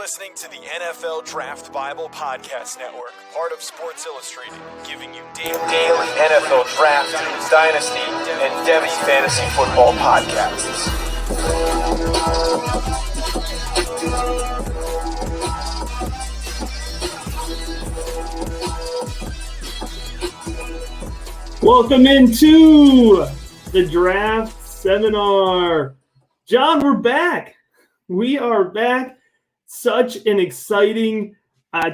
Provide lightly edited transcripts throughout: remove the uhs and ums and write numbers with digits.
listening to the NFL Draft Bible Podcast Network, part of Sports Illustrated, giving you daily NFL Draft, Dynasty, and Devy Fantasy Football podcasts. Welcome into the Draft Seminar. John, we're back. We are back. Such an exciting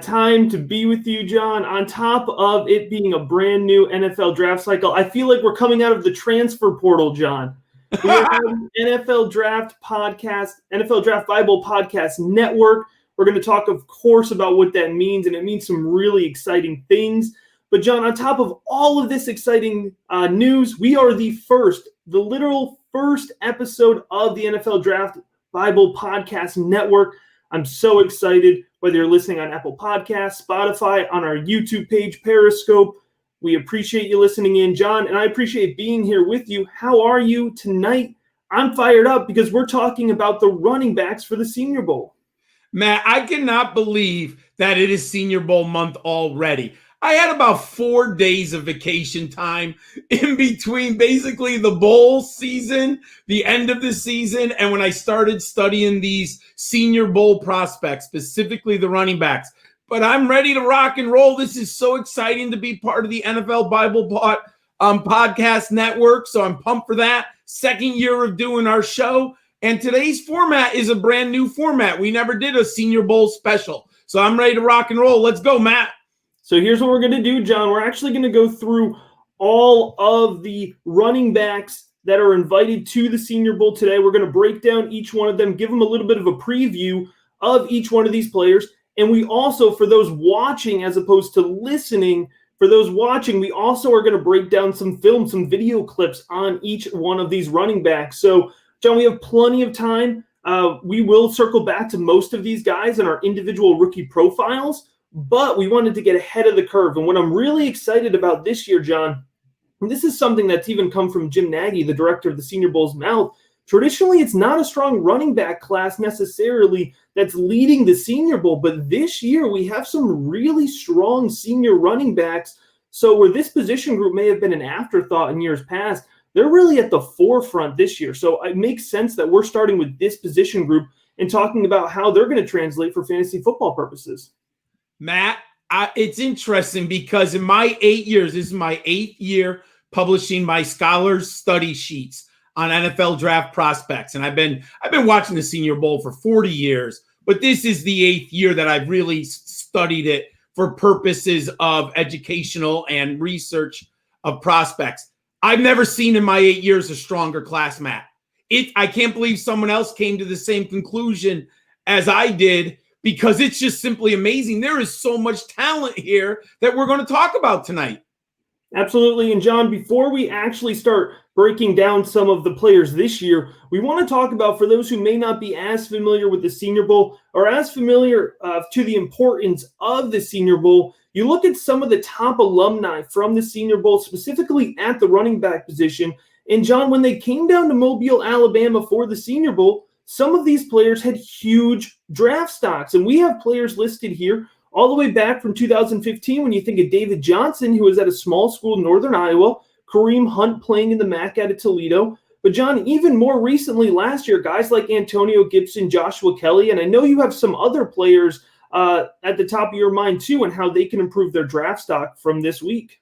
time to be with you, John. On top of it being a brand new NFL draft cycle, I feel like we're coming out of the transfer portal, John. We are on NFL Draft Podcast, NFL Draft Bible Podcast Network. We're going to talk, of course, about what that means, and it means some really exciting things. But, John, on top of all of this exciting news, we are the literal first episode of the NFL Draft Bible Podcast Network. I'm so excited, whether you're listening on Apple Podcasts, Spotify, on our YouTube page, Periscope. We appreciate you listening in, John, and I appreciate being here with you. How are you tonight? I'm fired up because we're talking about the running backs for the Senior Bowl. Matt, I cannot believe that it is Senior Bowl month already. I had about 4 days of vacation time in between basically the bowl season, the end of the season, and when I started studying these Senior Bowl prospects, specifically the running backs. But I'm ready to rock and roll. This is so exciting to be part of the NFL Bible Podcast Network, so I'm pumped for that. Second year of doing our show, and today's format is a brand new format. We never did a Senior Bowl special, so I'm ready to rock and roll. Let's go, Matt. So here's what we're going to do, John. We're actually going to go through all of the running backs that are invited to the Senior Bowl today. We're going to break down each one of them, give them a little bit of a preview of each one of these players. And we also, for those watching as opposed to listening, for those watching, we also are going to break down some film, some video clips on each one of these running backs. So, John, we have plenty of time. We will circle back to most of these guys in our individual rookie profiles. But we wanted to get ahead of the curve. And what I'm really excited about this year, John, and this is something that's even come from Jim Nagy, the director of the Senior Bowl's mouth. Traditionally, it's not a strong running back class necessarily that's leading the Senior Bowl. But this year, we have some really strong senior running backs. So where this position group may have been an afterthought in years past, they're really at the forefront this year. So it makes sense that we're starting with this position group and talking about how they're going to translate for fantasy football purposes. Matt, it's interesting because in my 8 years, this is my 8th year publishing my scholars study sheets on NFL draft prospects. And I've been watching the Senior Bowl for 40 years, but this is the 8th year that I've really studied it for purposes of educational and research of prospects. I've never seen in my 8 years a stronger class, Matt. I can't believe someone else came to the same conclusion as I did, because it's just simply amazing. There is so much talent here that we're going to talk about tonight. Absolutely. And John, before we actually start breaking down some of the players this year, we want to talk about, for those who may not be as familiar with the Senior Bowl or as familiar to the importance of the Senior Bowl, you look at some of the top alumni from the Senior Bowl, specifically at the running back position. And John, when they came down to Mobile, Alabama for the Senior Bowl, some of these players had huge draft stocks, and we have players listed here all the way back from 2015 when you think of David Johnson, who was at a small school in northern Iowa, Kareem Hunt playing in the MAC out of Toledo. But, John, even more recently last year, guys like Antonio Gibson, Joshua Kelly, and I know you have some other players at the top of your mind, too, and how they can improve their draft stock from this week.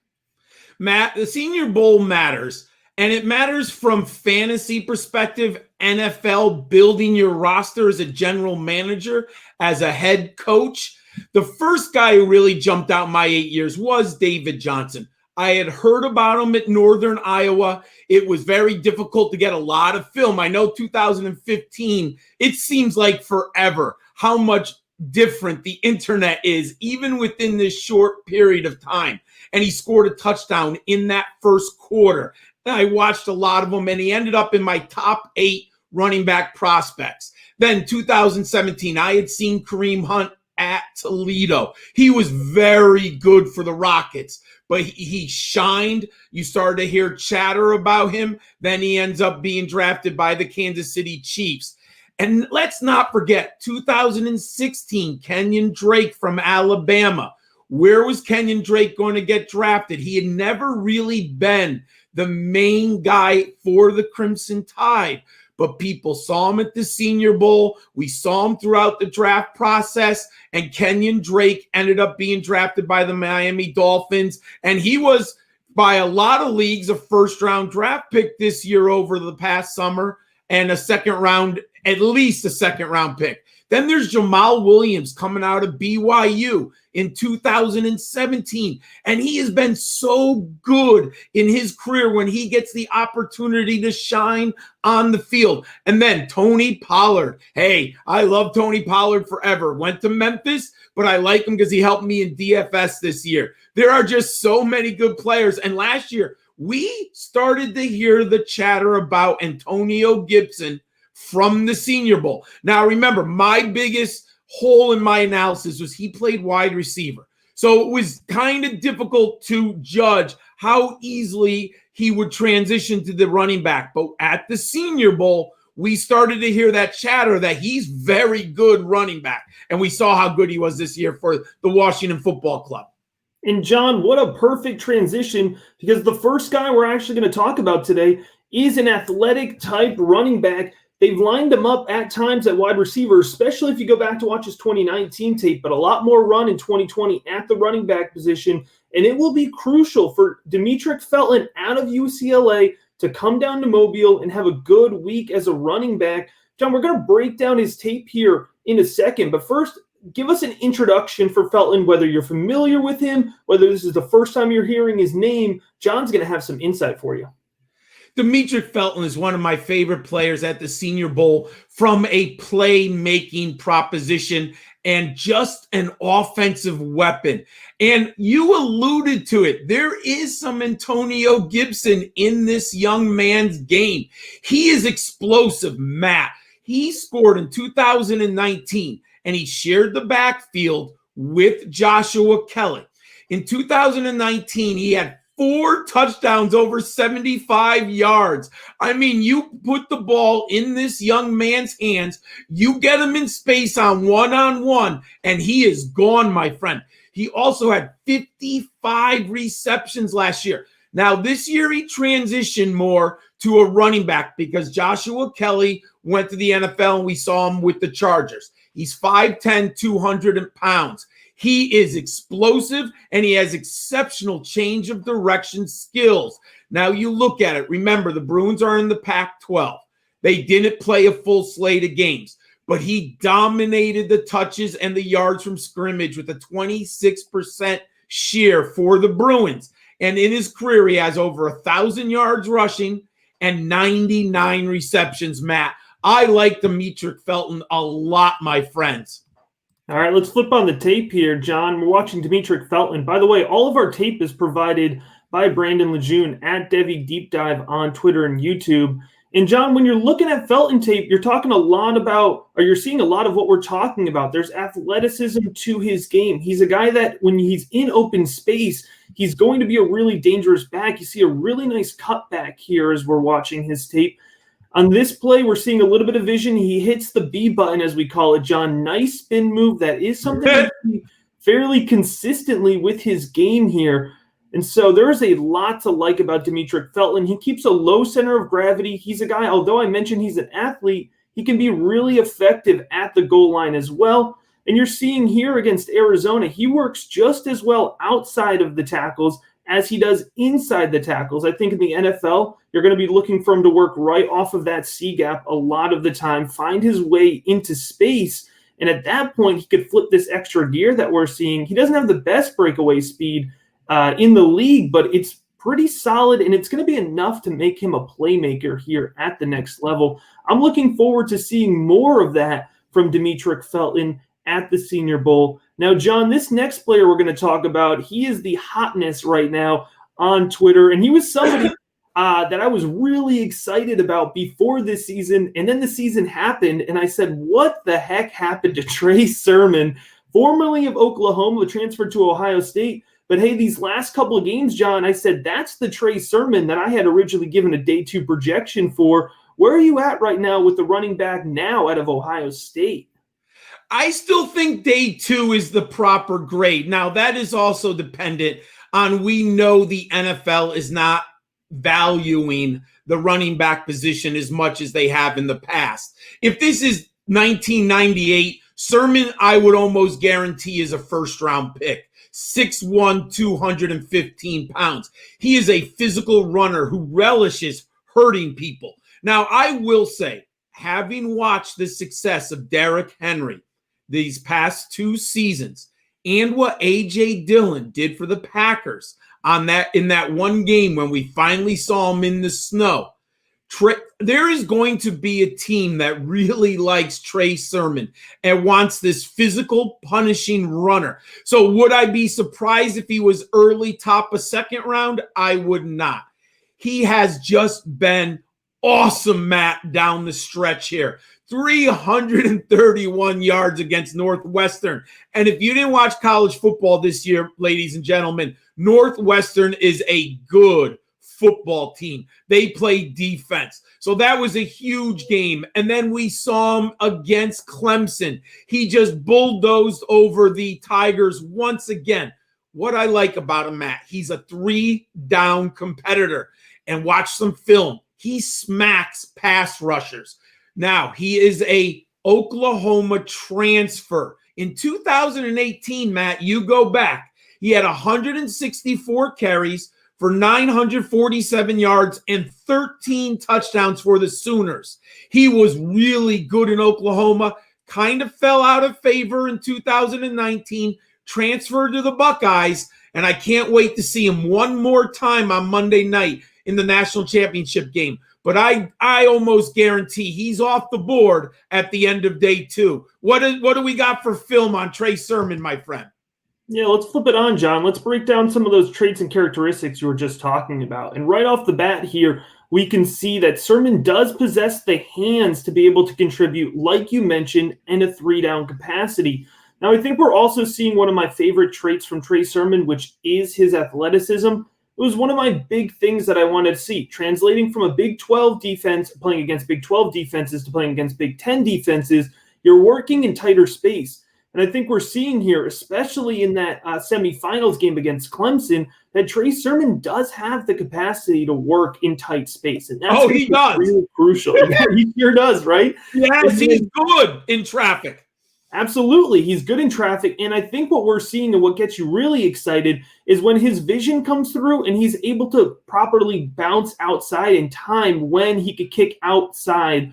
Matt, the Senior Bowl matters, and it matters from fantasy perspective, NFL building your roster as a general manager, as a head coach. The first guy who really jumped out my 8 years was David Johnson. I had heard about him at Northern Iowa. It was very difficult to get a lot of film. I know 2015, it seems like forever how much different the internet is, even within this short period of time. And he scored a touchdown in that first quarter. I watched a lot of them, and he ended up in my top 8 running back prospects. Then 2017, I had seen Kareem Hunt at Toledo. He was very good for the Rockets, but he shined. You started to hear chatter about him. Then he ends up being drafted by the Kansas City Chiefs. And let's not forget 2016, Kenyon Drake from Alabama. Where was Kenyon Drake going to get drafted? He had never really been the main guy for the Crimson Tide, but people saw him at the Senior Bowl. We saw him throughout the draft process, and Kenyon Drake ended up being drafted by the Miami Dolphins, and he was, by a lot of leagues, a first-round draft pick this year over the past summer, and at least a second-round pick. Then there's Jamal Williams coming out of BYU in 2017. And he has been so good in his career when he gets the opportunity to shine on the field. And then Tony Pollard. Hey, I love Tony Pollard forever. Went to Memphis, but I like him because he helped me in DFS this year. There are just so many good players. And last year, we started to hear the chatter about Antonio Gibson from the Senior Bowl. Now, remember, my biggest hole in my analysis was he played wide receiver. So it was kind of difficult to judge how easily he would transition to the running back. But at the Senior Bowl, we started to hear that chatter that he's very good running back. And we saw how good he was this year for the Washington Football Club. And John, what a perfect transition, because the first guy we're actually going to talk about today is an athletic type running back. They've lined him up at times at wide receiver, especially if you go back to watch his 2019 tape, but a lot more run in 2020 at the running back position. And it will be crucial for Demetric Felton out of UCLA to come down to Mobile and have a good week as a running back. John, we're going to break down his tape here in a second, but first, give us an introduction for Felton, whether you're familiar with him, whether this is the first time you're hearing his name. John's going to have some insight for you. Demetric Felton is one of my favorite players at the Senior Bowl from a playmaking proposition and just an offensive weapon. And you alluded to it. There is some Antonio Gibson in this young man's game. He is explosive, Matt. He scored in 2019, and he shared the backfield with Joshua Kelly. In 2019, he had 4 touchdowns over 75 yards. I mean, you put the ball in this young man's hands, you get him in space on one-on-one, and he is gone, my friend. He also had 55 receptions last year. Now, this year he transitioned more to a running back because Joshua Kelly went to the NFL and we saw him with the Chargers. He's 5'10", 200 pounds. He is explosive, and he has exceptional change of direction skills. Now, you look at it. Remember, the Bruins are in the Pac-12. They didn't play a full slate of games, but he dominated the touches and the yards from scrimmage with a 26% share for the Bruins. And in his career, he has over 1,000 yards rushing and 99 receptions, Matt. I like Demetric Felton a lot, my friends. All right, let's flip on the tape here, John. We're watching Demetric Felton. By the way, all of our tape is provided by Brandon Lejeune at Devy Deep Dive on Twitter and YouTube. And John, when you're looking at Felton tape, you're talking a lot about, or you're seeing a lot of what we're talking about. There's athleticism to his game. He's a guy that when he's in open space, he's going to be a really dangerous back. You see a really nice cutback here as we're watching his tape. On this play, we're seeing a little bit of vision. He hits the B button, as we call it, John. Nice spin move. That is something that he fairly consistently with his game here. And so there is a lot to like about Demetric Felton. He keeps a low center of gravity. He's a guy, although I mentioned he's an athlete, he can be really effective at the goal line as well. And you're seeing here against Arizona, he works just as well outside of the tackles as he does inside the tackles. I think in the NFL, you're going to be looking for him to work right off of that C gap a lot of the time, find his way into space. And at that point, he could flip this extra gear that we're seeing. He doesn't have the best breakaway speed in the league, but it's pretty solid, and it's going to be enough to make him a playmaker here at the next level. I'm looking forward to seeing more of that from Demetric Felton at the Senior Bowl. Now, John, this next player we're going to talk about, he is the hotness right now on Twitter, and he was somebody that I was really excited about before this season, and then the season happened, and I said, what the heck happened to Trey Sermon, formerly of Oklahoma, transferred to Ohio State? But hey, these last couple of games, John, I said, that's the Trey Sermon that I had originally given a day 2 projection for Where are you at right now with the running back now out of Ohio State? I still think day 2 is the proper grade. Now, that is also dependent on, we know the NFL is not valuing the running back position as much as they have in the past. If this is 1998, Sermon, I would almost guarantee, is a first-round pick. 6'1", 215 pounds. He is a physical runner who relishes hurting people. Now, I will say, having watched the success of Derrick Henry these past 2 seasons and what A.J. Dillon did for the Packers in that one game when we finally saw him in the snow, there is going to be a team that really likes Trey Sermon and wants this physical, punishing runner. So would I be surprised if he was early top of second round? I would not. He has just been awesome, Matt, down the stretch here. 331 yards against Northwestern. And if you didn't watch college football this year, ladies and gentlemen, Northwestern is a good football team. They play defense. So that was a huge game. And then we saw him against Clemson. He just bulldozed over the Tigers once again. What I like about him, Matt, he's a 3-down competitor. And watch some film. He smacks pass rushers. Now, he is a Oklahoma transfer. In 2018, Matt, you go back, he had 164 carries for 947 yards and 13 touchdowns for the Sooners. He was really good in Oklahoma, kind of fell out of favor in 2019, transferred to the Buckeyes, and I can't wait to see him one more time on Monday night in the national championship game. But I almost guarantee he's off the board at the end of day 2. What do we got for film on Trey Sermon, my friend? Yeah, let's flip it on, John. Let's break down some of those traits and characteristics you were just talking about. And right off the bat here, we can see that Sermon does possess the hands to be able to contribute, like you mentioned, in a 3-down capacity. Now, I think we're also seeing one of my favorite traits from Trey Sermon, which is his athleticism. It was one of my big things that I wanted to see, translating from a Big 12 defense, playing against Big 12 defenses, to playing against Big 10 defenses. You're working in tighter space. And I think we're seeing here, especially in that semifinals game against Clemson, that Trey Sermon does have the capacity to work in tight space. And that's he does. Really crucial. Yeah, he sure does, right? Yes, he's good in traffic. Absolutely. He's good in traffic. And I think what we're seeing and what gets you really excited is when his vision comes through and he's able to properly bounce outside in time when he could kick outside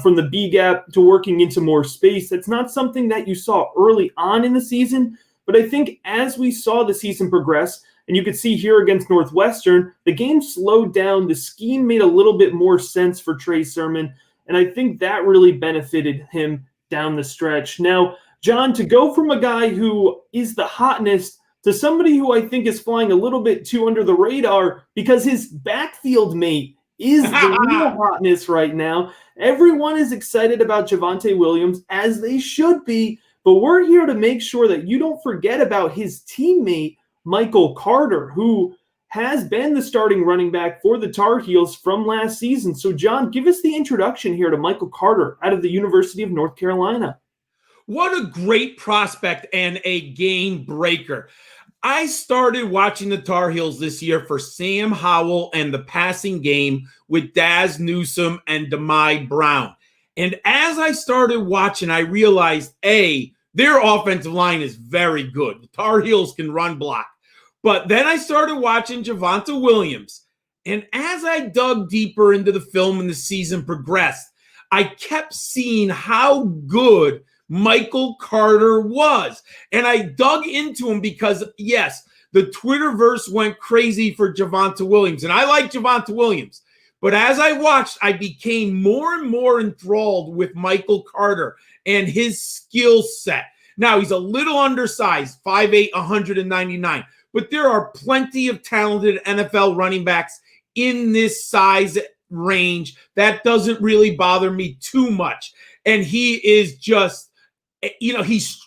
from the B gap to working into more space. That's not something that you saw early on in the season. But I think as we saw the season progress, and you could see here against Northwestern, the game slowed down. The scheme made a little bit more sense for Trey Sermon. And I think that really benefited him down the stretch. Now, John, to go from a guy who is the hotness to somebody who I think is flying a little bit too under the radar because his backfield mate is the real hotness right now. Everyone is excited about Javonte Williams, as they should be, but we're here to make sure that you don't forget about his teammate, Michael Carter, who has been the starting running back for the Tar Heels from last season. So, John, give us the introduction here to Michael Carter out of the University of North Carolina. What a great prospect and a game breaker. I started watching the Tar Heels this year for Sam Howell and the passing game with Daz Newsome and Demai Brown. And as I started watching, I realized, A, their offensive line is very good. The Tar Heels can run block. But then I started watching Javonte Williams. And as I dug deeper into the film and the season progressed, I kept seeing how good Michael Carter was. And I dug into him because, yes, the Twitterverse went crazy for Javonte Williams. And I like Javonte Williams. But as I watched, I became more and more enthralled with Michael Carter and his skill set. Now, he's a little undersized, 5'8", 199. But there are plenty of talented NFL running backs in this size range. That doesn't really bother me too much. And he is just, he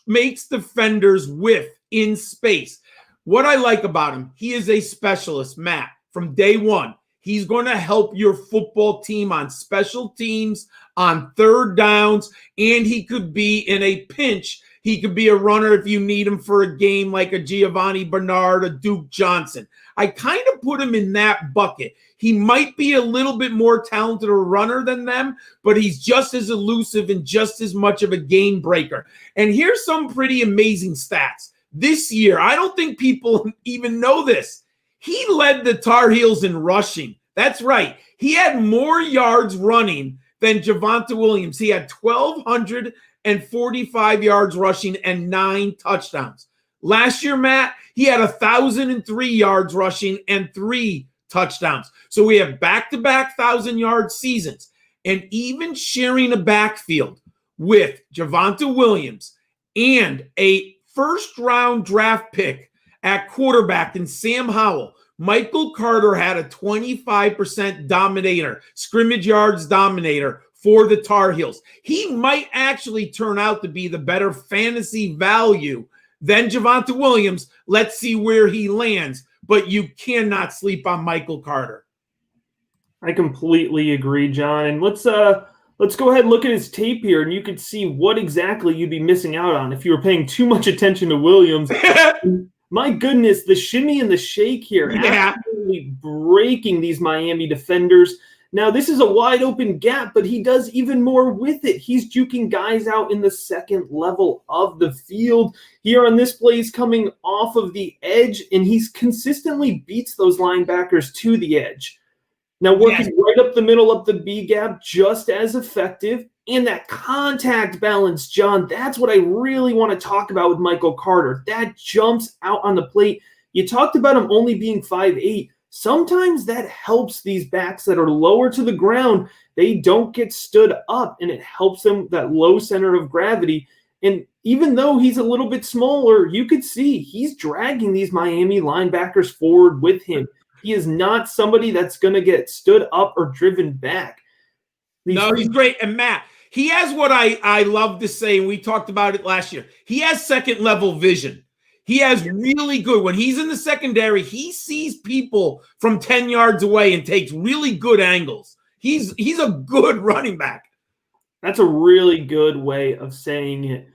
makes defenders whiff in space. What I like about him, he is a specialist, Matt, from day one. He's going to help your football team on special teams, on third downs, and he could be in a pinch. He could be a runner if you need him for a game like a Giovanni Bernard, a Duke Johnson. I kind of put him in that bucket. He might be a little bit more talented a runner than them, but he's just as elusive and just as much of a game breaker. And here's some pretty amazing stats. This year, I don't think people even know this. He led the Tar Heels in rushing. That's right. He had more yards running than Javonte Williams. He had 1,245 yards rushing and 9 touchdowns. Last year, Matt, he had 1,003 yards rushing and 3 touchdowns. So we have back-to-back 1,000-yard seasons. And even sharing a backfield with Javonte Williams and a first-round draft pick at quarterback in Sam Howell, Michael Carter had a 25% dominator, scrimmage yards dominator for the Tar Heels. He might actually turn out to be the better fantasy value than Javonte Williams. Let's see where he lands, but you cannot sleep on Michael Carter. I completely agree, John. And let's go ahead and look at his tape here, and you could see what exactly you'd be missing out on if you were paying too much attention to Williams. My goodness, the shimmy and the shake here, absolutely breaking these Miami defenders. Now, this is a wide open gap, but he does even more with it. He's juking guys out in the second level of the field. Here on this play, he's coming off of the edge, and he's consistently beats those linebackers to the edge. Now, working right up the middle of the B gap, just as effective. And that contact balance, John, that's what I really want to talk about with Michael Carter. That jumps out on the plate. You talked about him only being 5'8". Sometimes that helps these backs that are lower to the ground. They don't get stood up, and it helps them, that low center of gravity. And even though he's a little bit smaller, you could see he's dragging these Miami linebackers forward with him. He is not somebody that's going to get stood up or driven back. He's great. And Matt, he has what I love to say, and we talked about it last year. He has second-level vision. He has really good, when he's in the secondary, he sees people from 10 yards away and takes really good angles. He's a good running back. That's a really good way of saying it.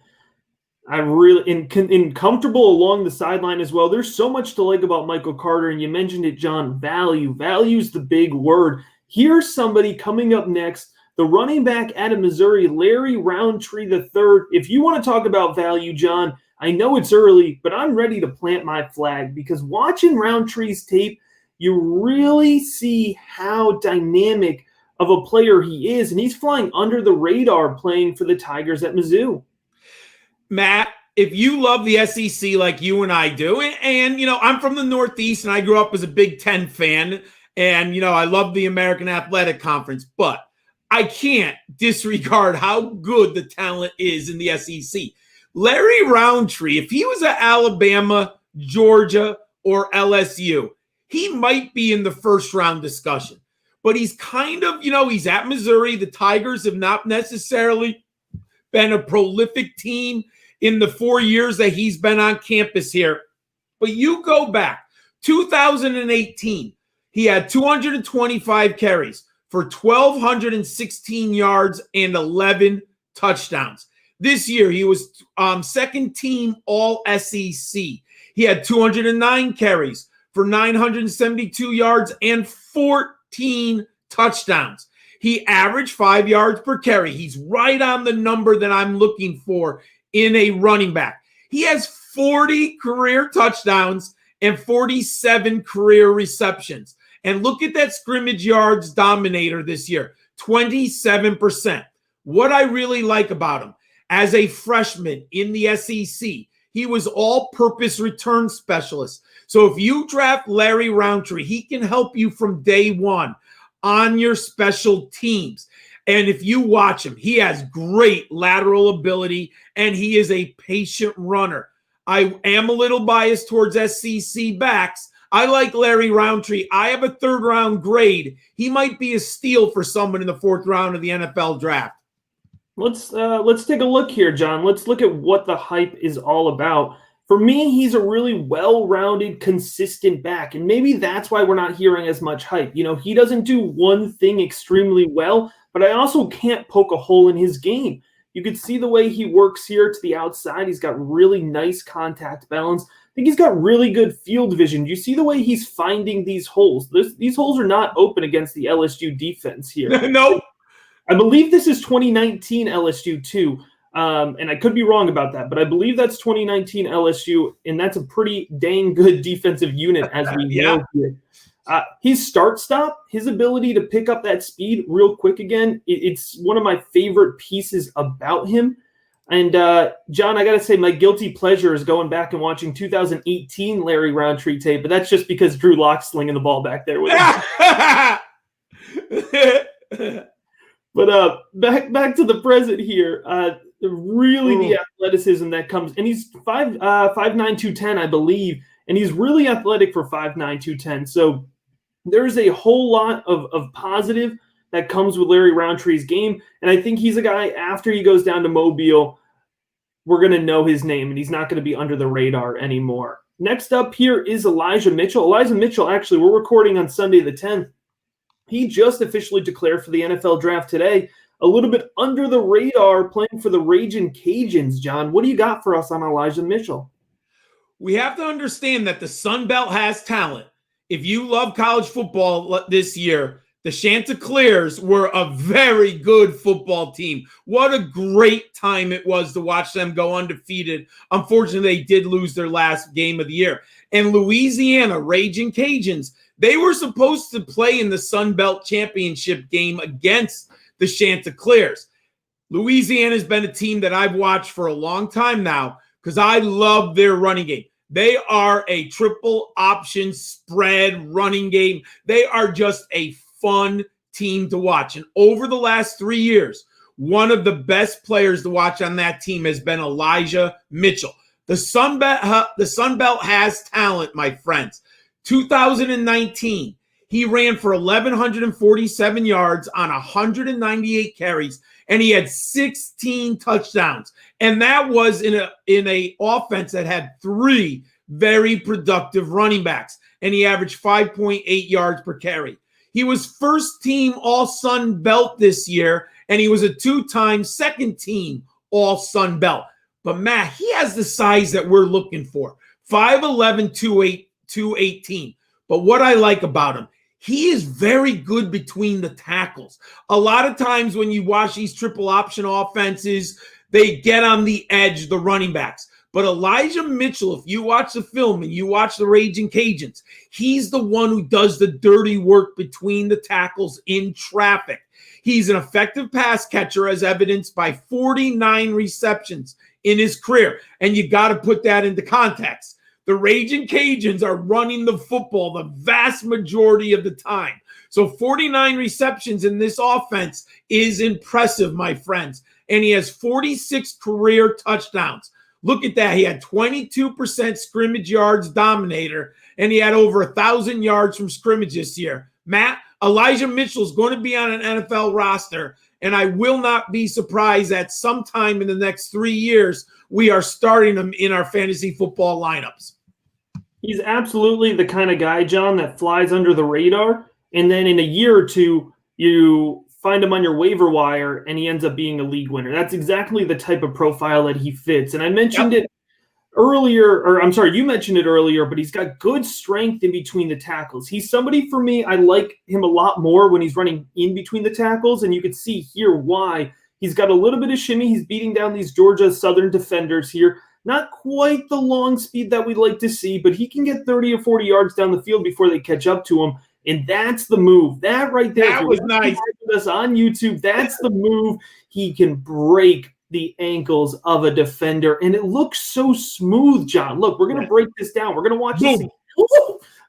I really, and comfortable along the sideline as well. There's so much to like about Michael Carter, and you mentioned it, John, value. Value's the big word. Here's somebody coming up next, the running back out of Missouri, Larry Rountree III. If you want to talk about value, John, I know it's early, but I'm ready to plant my flag, because watching Rountree's tape, you really see how dynamic of a player he is, and he's flying under the radar playing for the Tigers at Mizzou. Matt, if you love the SEC like you and I do, and I'm from the Northeast and I grew up as a Big Ten fan, and I love the American Athletic Conference, but I can't disregard how good the talent is in the SEC. Larry Rountree, if he was at Alabama, Georgia, or LSU, he might be in the first round discussion. But he's kind of, he's at Missouri. The Tigers have not necessarily been a prolific team in the 4 years that he's been on campus here. But you go back, 2018, he had 225 carries for 1,216 yards and 11 touchdowns. This year, he was second team All-SEC. He had 209 carries for 972 yards and 14 touchdowns. He averaged 5 yards per carry. He's right on the number that I'm looking for in a running back. He has 40 career touchdowns and 47 career receptions. And look at that scrimmage yards dominator this year, 27%. What I really like about him, as a freshman in the SEC, he was all-purpose return specialist. So if you draft Larry Rountree, he can help you from day one on your special teams. And if you watch him, he has great lateral ability, and he is a patient runner. I am a little biased towards SEC backs. I like Larry Rountree. I have a third-round grade. He might be a steal for someone in the fourth round of the NFL draft. Let's take a look here, John. Let's look at what the hype is all about. For me, he's a really well-rounded, consistent back, and maybe that's why we're not hearing as much hype. He doesn't do one thing extremely well, but I also can't poke a hole in his game. You could see the way he works here to the outside. He's got really nice contact balance. I think he's got really good field vision. You see the way he's finding these holes. These holes are not open against the LSU defense here. No. I believe this is 2019 LSU too. And I could be wrong about that, but I believe that's 2019 LSU, and that's a pretty dang good defensive unit as we know here. His start-stop, his ability to pick up that speed real quick again, it's one of my favorite pieces about him. And, John, I got to say my guilty pleasure is going back and watching 2018 Larry Rountree tape, but that's just because Drew Lock's slinging the ball back there with him. But back to the present here. Really the athleticism that comes, and he's 5'9", 210, I believe, and he's really athletic for 5'9", 210. So there's a whole lot of positive that comes with Larry Rountree's game, and I think he's a guy, after he goes down to Mobile, we're going to know his name, and he's not going to be under the radar anymore. Next up here is Elijah Mitchell. Elijah Mitchell, actually, we're recording on Sunday the 10th. He just officially declared for the NFL draft today. A little bit under the radar, playing for the Ragin Cajuns. John, what do you got for us on Elijah Mitchell? We have to understand that the Sun Belt has talent. If you love college football this year, the Chanticleers were a very good football team. What a great time it was to watch them go undefeated. Unfortunately, they did lose their last game of the year. And Louisiana, Ragin Cajuns, they were supposed to play in the Sun Belt Championship game against the Chanticleers. Louisiana has been a team that I've watched for a long time now because I love their running game. They are a triple option spread running game. They are just a fun team to watch. And over the last 3 years, one of the best players to watch on that team has been Elijah Mitchell. The Sun Belt has talent, my friends. 2019, he ran for 1,147 yards on 198 carries, and he had 16 touchdowns. And that was in a offense that had 3 very productive running backs, and he averaged 5.8 yards per carry. He was first team All Sun Belt this year, and he was a 2-time second team All Sun Belt. But Matt, he has the size that we're looking for. 5'11", 218. But what I like about him, he is very good between the tackles. A lot of times when you watch these triple option offenses, they get on the edge, the running backs. But Elijah Mitchell, if you watch the film and you watch the Ragin Cajuns, he's the one who does the dirty work between the tackles in traffic. He's an effective pass catcher, as evidenced by 49 receptions in his career. And you got to put that into context. The Ragin Cajuns are running the football the vast majority of the time. So 49 receptions in this offense is impressive, my friends. And he has 46 career touchdowns. Look at that. He had 22% scrimmage yards dominator, and he had over 1,000 yards from scrimmage this year. Matt, Elijah Mitchell is going to be on an NFL roster, and I will not be surprised that sometime in the next 3 years, we are starting him in our fantasy football lineups. He's absolutely the kind of guy, John, that flies under the radar, and then in a year or two, you find him on your waiver wire, and he ends up being a league winner. That's exactly the type of profile that he fits. And I mentioned it earlier, or I'm sorry, you mentioned it earlier, but he's got good strength in between the tackles. He's somebody, for me, I like him a lot more when he's running in between the tackles, and you can see here why. He's got a little bit of shimmy. He's beating down these Georgia Southern defenders here. Not quite the long speed that we'd like to see, but he can get 30 or 40 yards down the field before they catch up to him. And that's the move. That right there. That was nice. With us on YouTube, that's the move. He can break the ankles of a defender, and it looks so smooth, John. Look, we're going to break this down. We're going to watch this.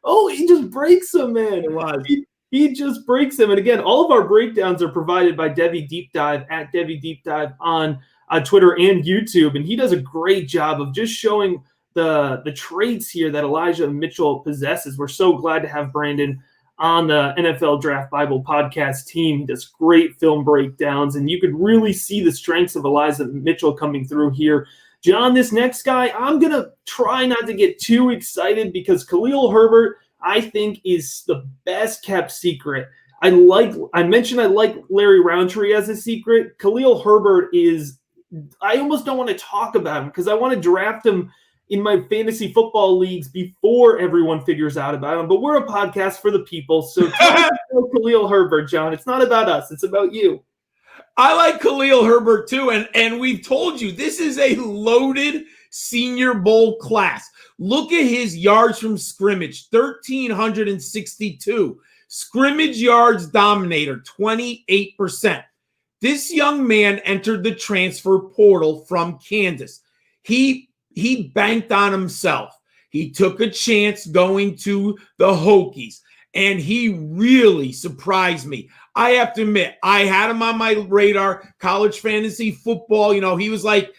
Oh, he just breaks him, man. It was. He just breaks him. And again, all of our breakdowns are provided by Devy Deep Dive at Devy Deep Dive on Twitter and YouTube, and he does a great job of just showing the traits here that Elijah Mitchell possesses. We're so glad to have Brandon on the NFL Draft Bible podcast team. He does great film breakdowns, and you could really see the strengths of Elijah Mitchell coming through here. John, this next guy, I'm going to try not to get too excited because Khalil Herbert, I think, is the best kept secret. I mentioned I like Larry Rountree as a secret. Khalil Herbert I almost don't want to talk about him because I want to draft him in my fantasy football leagues before everyone figures out about him. But we're a podcast for the people. So tell us about Khalil Herbert, John. It's not about us. It's about you. I like Khalil Herbert too. And we've told you, this is a loaded Senior Bowl class. Look at his yards from scrimmage, 1,362. Scrimmage yards dominator, 28%. This young man entered the transfer portal from Kansas. He banked on himself. He took a chance going to the Hokies, and he really surprised me. I have to admit, I had him on my radar, college fantasy football. You know, he was like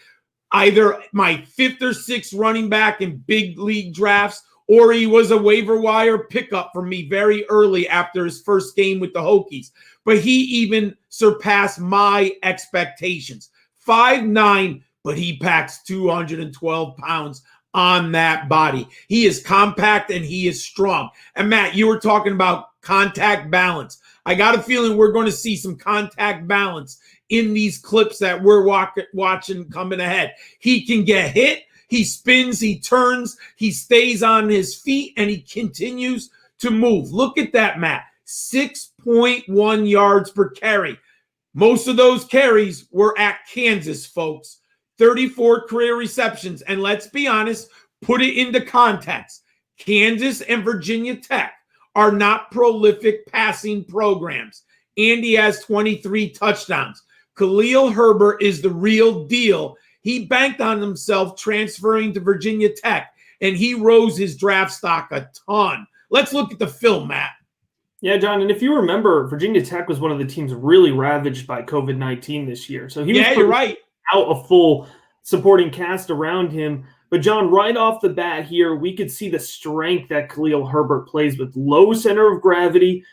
either my 5th or 6th running back in big league drafts, or he was a waiver wire pickup for me very early after his first game with the Hokies. But he even surpassed my expectations. 5'9", but he packs 212 pounds on that body. He is compact and he is strong. And Matt, you were talking about contact balance. I got a feeling we're going to see some contact balance in these clips that we're watching coming ahead. He can get hit. He spins, he turns, he stays on his feet, and he continues to move. Look at that, Matt. 6.1 yards per carry. Most of those carries were at Kansas, folks. 34 career receptions. And let's be honest, put it into context. Kansas and Virginia Tech are not prolific passing programs. And he has 23 touchdowns. Khalil Herbert is the real deal. He banked on himself transferring to Virginia Tech, and he rose his draft stock a ton. Let's look at the film, Matt. Yeah, John, and if you remember, Virginia Tech was one of the teams really ravaged by COVID-19 this year. So he was you're right. Out a full supporting cast around him. But John, right off the bat here, we could see the strength that Khalil Herbert plays with. Low center of gravity,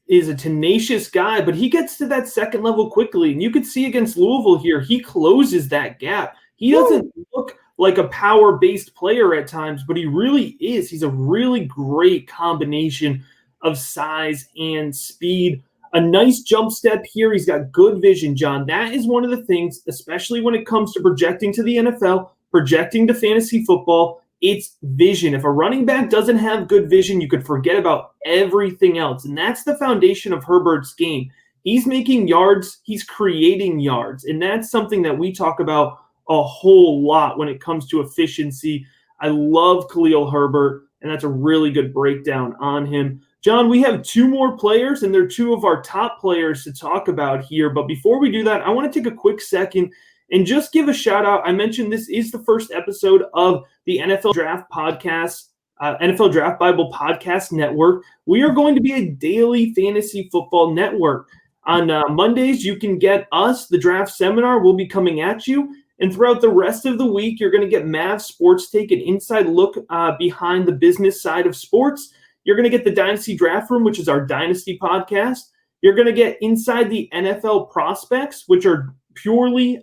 is a tenacious guy, but he gets to that second level quickly. And you could see against Louisville here, he closes that gap. He doesn't look like a power-based player at times, but he really is. He's a really great combination of size and speed. A nice jump step here. He's got good vision, John. That is one of the things, especially when it comes to projecting to the NFL, projecting to fantasy football, it's vision. If a running back doesn't have good vision, you could forget about everything else. And that's the foundation of Herbert's game. He's making yards. He's creating yards. And that's something that we talk about a whole lot when it comes to efficiency. I love Khalil Herbert, and that's a really good breakdown on him. John, we have 2 more players, and they're 2 of our top players to talk about here. But before we do that, I want to take a quick second and just give a shout out. I mentioned this is the first episode of the NFL Draft Podcast, NFL Draft Bible Podcast Network. We are going to be a daily fantasy football network. On Mondays, you can get us, the Draft Seminar will be coming at you. And throughout the rest of the week, you're going to get Mavs Sports Take, an inside look behind the business side of sports. You're going to get the Dynasty Draft Room, which is our Dynasty podcast. You're going to get Inside the NFL Prospects, which are purely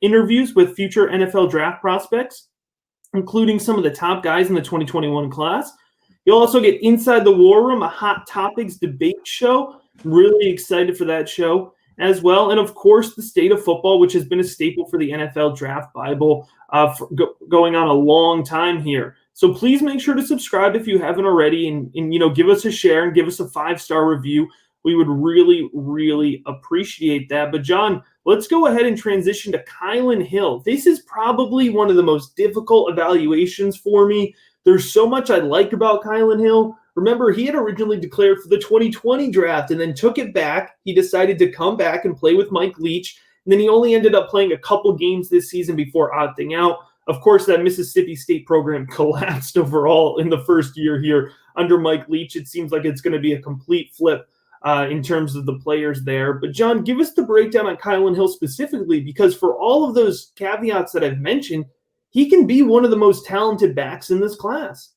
interviews with future NFL draft prospects, including some of the top guys in the 2021 class. You'll also get Inside the War Room, a hot topics debate show. Really excited for that show as well. And, of course, the State of Football, which has been a staple for the NFL Draft Bible going on a long time here. So please make sure to subscribe if you haven't already and give us a share and give us a 5-star review. We would really, really appreciate that. But, John, let's go ahead and transition to Kylin Hill. This is probably one of the most difficult evaluations for me. There's so much I like about Kylin Hill. Remember, he had originally declared for the 2020 draft and then took it back. He decided to come back and play with Mike Leach. And then he only ended up playing a couple games this season before opting out. Of course, that Mississippi State program collapsed overall in the first year here under Mike Leach. It seems like it's going to be a complete flip in terms of the players there. But, John, give us the breakdown on Kylin Hill specifically, because for all of those caveats that I've mentioned, he can be one of the most talented backs in this class.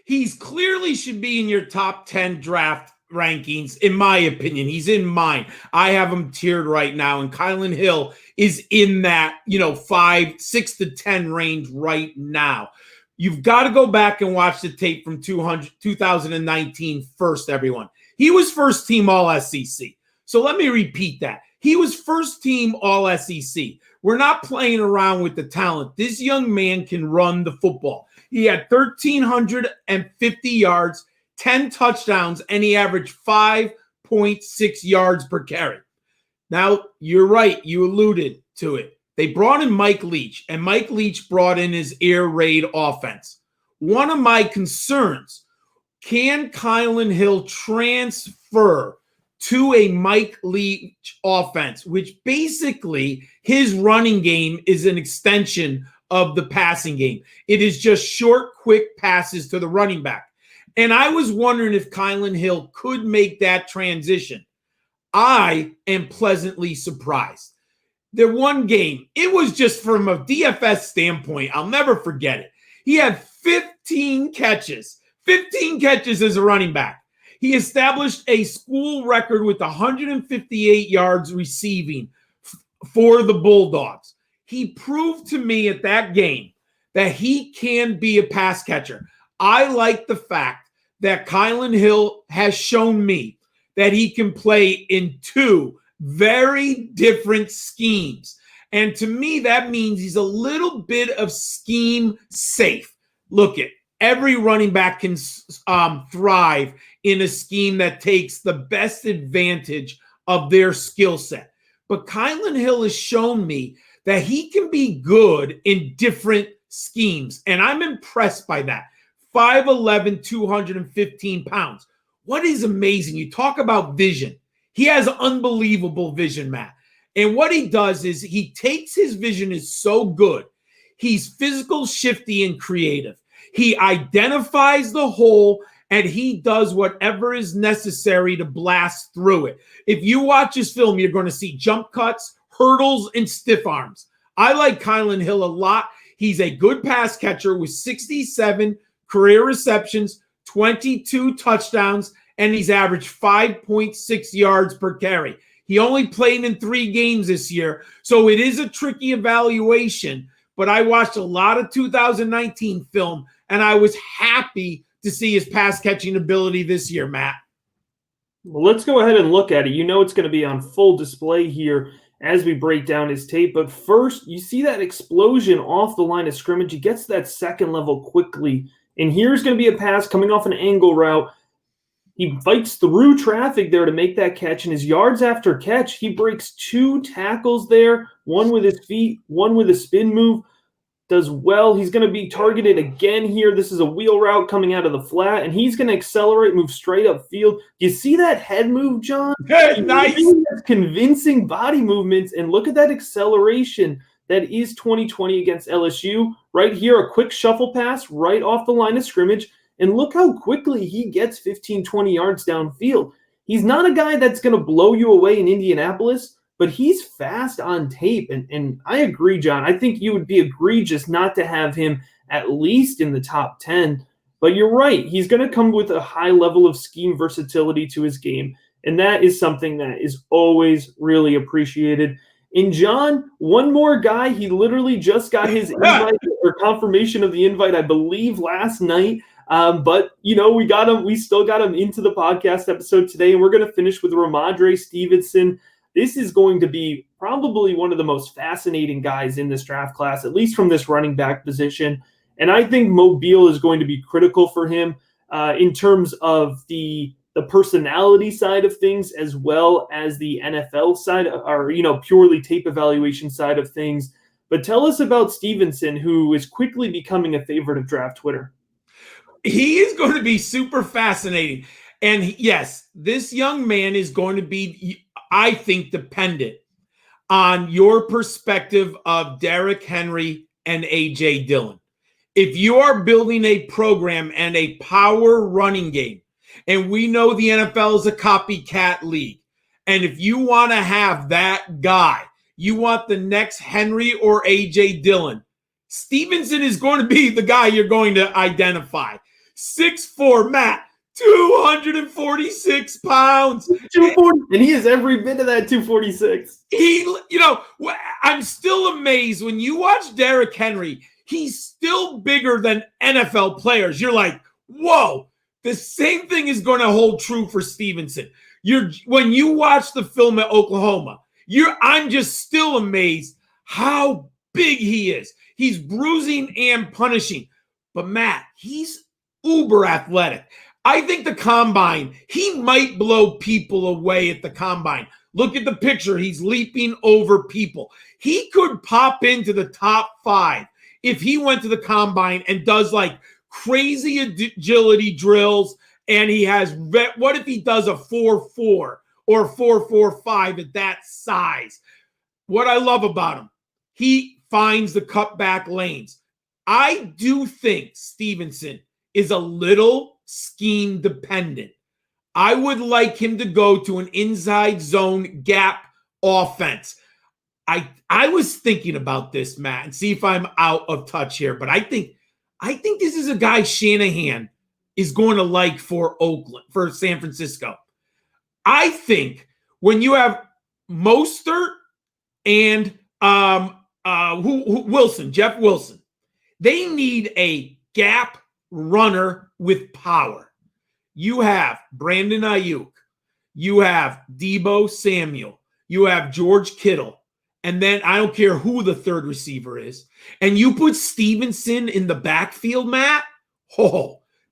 He's clearly should be in your top 10 draft rankings, in my opinion. He's in mine. I have him tiered right now, and Kylin Hill is in that 6 to 10 range right now. You've got to go back and watch the tape from 2019 first, everyone. He was first team All SEC. So let me repeat that. He was first team All SEC. We're not playing around with the talent. This young man can run the football. He had 1,350 yards, 10 touchdowns, and he averaged 5.6 yards per carry. Now, you're right. You alluded to it. They brought in Mike Leach, and Mike Leach brought in his air raid offense. One of my concerns, can Kylin Hill transfer to a Mike Leach offense, which basically his running game is an extension of the passing game. It is just short, quick passes to the running back. And I was wondering if Kylin Hill could make that transition. I am pleasantly surprised. The one game, it was just from a DFS standpoint, I'll never forget it. He had 15 catches as a running back. He established a school record with 158 yards receiving for the Bulldogs. He proved to me at that game that he can be a pass catcher. I like the fact that Kylin Hill has shown me that he can play in two very different schemes. And to me, that means he's a little bit of scheme safe. Look at every running back can thrive in a scheme that takes the best advantage of their skill set. But Kylin Hill has shown me that he can be good in different schemes. And I'm impressed by that. 5'11", 215 pounds. What is amazing? You talk about vision. He has unbelievable vision, Matt. And what he does is he takes his vision is so good. He's physical, shifty, and creative. He identifies the hole, and he does whatever is necessary to blast through it. If you watch his film, you're going to see jump cuts, hurdles, and stiff arms. I like Kylin Hill a lot. He's a good pass catcher with 67 career receptions, 22 touchdowns, and he's averaged 5.6 yards per carry. He only played in 3 games this year, so it is a tricky evaluation. But I watched a lot of 2019 film, and I was happy to see his pass-catching ability this year, Matt. Well, let's go ahead and look at it. You know it's going to be on full display here as we break down his tape. But first, you see that explosion off the line of scrimmage. He gets to that second level quickly. And here's going to be a pass coming off an angle route. He fights through traffic there to make that catch. And his yards after catch, he breaks 2 tackles there, one with his feet, one with a spin move. Does well. He's going to be targeted again here. This is a wheel route coming out of the flat, and he's going to accelerate, move straight upfield. You see that head move, John? Hey, nice. He really has convincing body movements, and look at that acceleration. That is 2020 against LSU. Right here, a quick shuffle pass right off the line of scrimmage, and look how quickly he gets 15, 20 yards downfield. He's not a guy that's going to blow you away in Indianapolis, but he's fast on tape, and I agree, John. I think you would be egregious not to have him at least in the top 10. But you're right. He's going to come with a high level of scheme versatility to his game, and that is something that is always really appreciated. And John, one more guy, he literally just got his invite or confirmation of the invite, I believe, last night. But, you know, we got him. We still got him into the podcast episode today, and we're going to finish with Rhamondre Stevenson. This is going to be probably one of the most fascinating guys in this draft class, at least from this running back position. And I think Mobile is going to be critical for him in terms of the personality side of things, as well as the NFL side, or, you know, purely tape evaluation side of things. But tell us about Stevenson, who is quickly becoming a favorite of draft Twitter. He is going to be super fascinating. And yes, this young man is going to be, I think, dependent on your perspective of Derrick Henry and A.J. Dillon. If you are building a program and a power running game, and we know the NFL is a copycat league, and if you want to have that guy, you want the next Henry or A.J. Dillon, Stevenson is going to be the guy you're going to identify. 6'4", Matt, 246 pounds. 240, and he is every bit of that 246. I'm still amazed when you watch Derrick Henry. He's still bigger than NFL players. You're like, whoa. The same thing is going to hold true for Stevenson. When you watch the film at Oklahoma, I'm just still amazed how big he is. He's bruising and punishing. But Matt, he's uber athletic. I think the combine, he might blow people away at the combine. Look at the picture. He's leaping over people. He could pop into the top 5 if he went to the combine and does like crazy agility drills. And he has, what if he does a 4.4 or 4.45 at that size? What I love about him, he finds the cutback lanes. I do think Stevenson is a little scheme dependent. I would like him to go to an inside zone gap offense. I was thinking about this, Matt, and see if I'm out of touch here, but I think this is a guy Shanahan is going to like for San Francisco. I think when you have Mostert and Jeff Wilson, they need a gap runner with power. You have Brandon Ayuk, you have Deebo Samuel, you have George Kittle, and then I don't care who the third receiver is, and you put Stevenson in the backfield, Matt.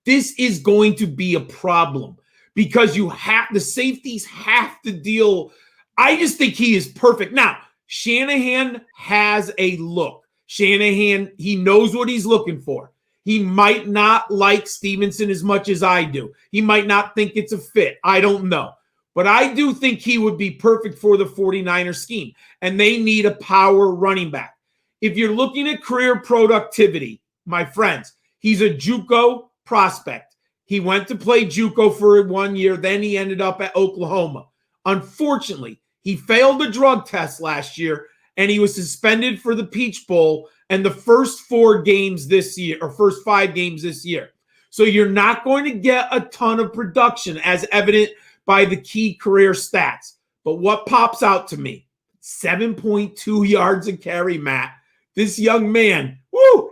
This is going to be a problem because the safeties have to deal. I just think he is perfect. Now, Shanahan has a look. Shanahan, he knows what he's looking for. He might not like Stevenson as much as I do. He might not think it's a fit. I don't know. But I do think he would be perfect for the 49ers scheme, and they need a power running back. If you're looking at career productivity, my friends, he's a JUCO prospect. He went to play JUCO for 1 year, then he ended up at Oklahoma. Unfortunately, he failed the drug test last year, and he was suspended for the Peach Bowl and the first 4 games this year, or first 5 games this year. So you're not going to get a ton of production as evident by the key career stats. But what pops out to me, 7.2 yards a carry, Matt. This young man,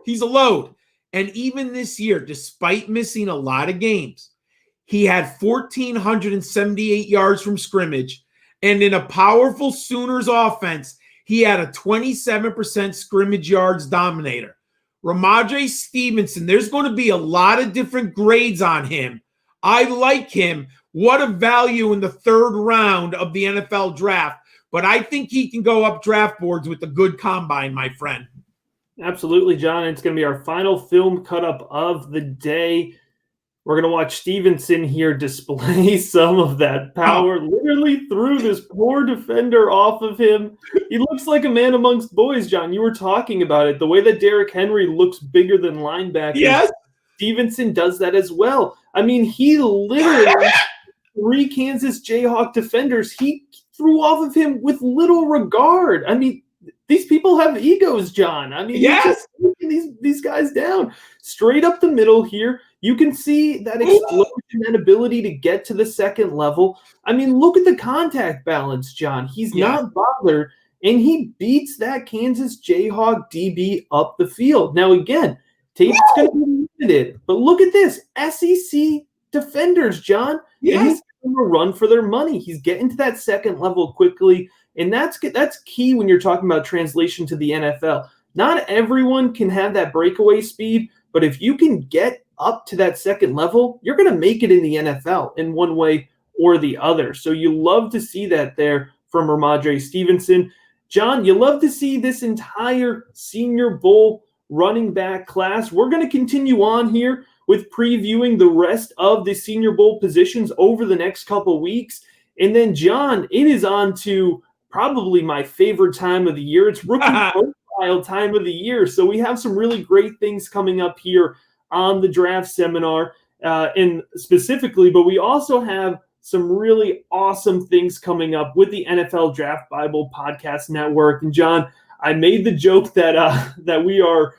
he's a load. And even this year, despite missing a lot of games, he had 1,478 yards from scrimmage. And in a powerful Sooners offense, he had a 27% scrimmage yards dominator. Rhamodre Stevenson, there's going to be a lot of different grades on him. I like him. What a value in the 3rd round of the NFL draft. But I think he can go up draft boards with a good combine, my friend. Absolutely, John. It's going to be our final film cut-up of the day. We're going to watch Stevenson here display some of that power. Literally threw this poor defender off of him. He looks like a man amongst boys, John. You were talking about it. The way that Derrick Henry looks bigger than linebackers. Yes. Stevenson does that as well. I mean, he literally 3 Kansas Jayhawk defenders. He threw off of him with little regard. I mean, these people have egos, John. I mean, yes. These guys down. Straight up the middle here. You can see that explosion and ability to get to the second level. I mean, look at the contact balance, John. He's not bothered, and he beats that Kansas Jayhawk DB up the field. Now, again, tape's going to be limited, but look at this. SEC defenders, John. Yes. And he's going to run for their money. He's getting to that second level quickly, and that's key when you're talking about translation to the NFL. Not everyone can have that breakaway speed, but if you can get up to that second level, you're going to make it in the NFL in one way or the other. So you love to see that there from Rhamondre Stevenson. John, you love to see this entire Senior Bowl running back class. We're going to continue on here with previewing the rest of the Senior Bowl positions over the next couple weeks. And then, John, it is on to probably my favorite time of the year. It's rookie profile time of the year. So we have some really great things coming up here on the draft seminar and specifically, but we also have some really awesome things coming up with the NFL Draft Bible Podcast Network. And John, I made the joke that we are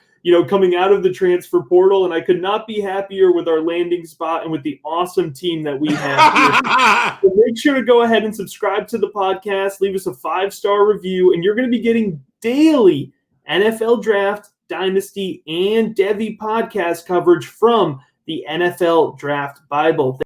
coming out of the transfer portal, and I could not be happier with our landing spot and with the awesome team that we have here. So make sure to go ahead and subscribe to the podcast, leave us a 5-star review, and you're going to be getting daily NFL Draft, Dynasty, and Devy podcast coverage from the NFL Draft Bible.